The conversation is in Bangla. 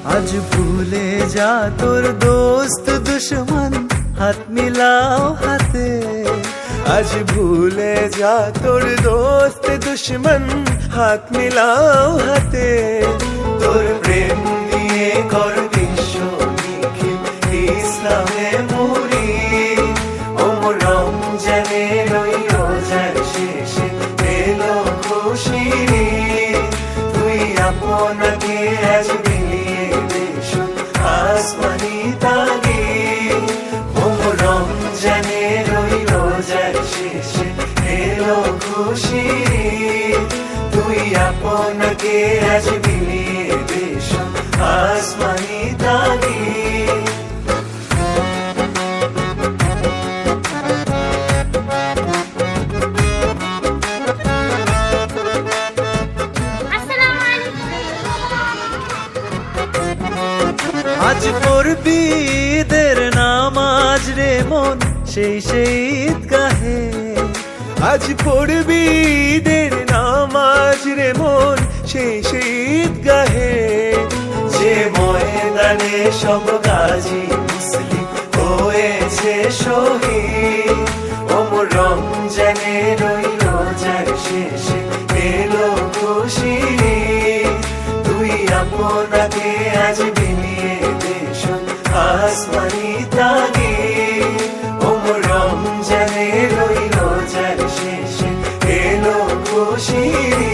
आज भूले जा तोर दोस्त दुश्मन हाथ मिलाओ हाथे। आज भूले जा तोर दोस्त दुश्मन हाथ मिलाओ हाथे। তোর প্রেম দিয়ে কর বিশ্ব নিখিল ইসলামে মুড়ি। ওমর রমজানের ওই রোজার শেষে এলো খুশির ঈদ। তুই আপনাকে আজ বিলিয়ে দেশ আসমানি তাগিদ। ওমর রমজানের ওই রোজার শেষে এলো খুশির ঈদ। তুই আপনাকে আজ বিলিয়ে দেশ আসমানি তাগিদ। আজ পড়বি ঈদের নামাজ রে মন সেই ঈদগাহে। আজ পড়বি ঈদের নামাজ রে মন সেই ঈদগাহে। যে ময়দানে সব গাজী মুসলিম হয়েছে শহীদ। ওমর রমজানের ওই রোজার শেষে এলো খুশির ঈদ। তুই আপনাকে আজ বিলিয়ে দেশ আসমানি তাগিদ। ওমর রমজানের ওই রোজার শেষে এলো খুশির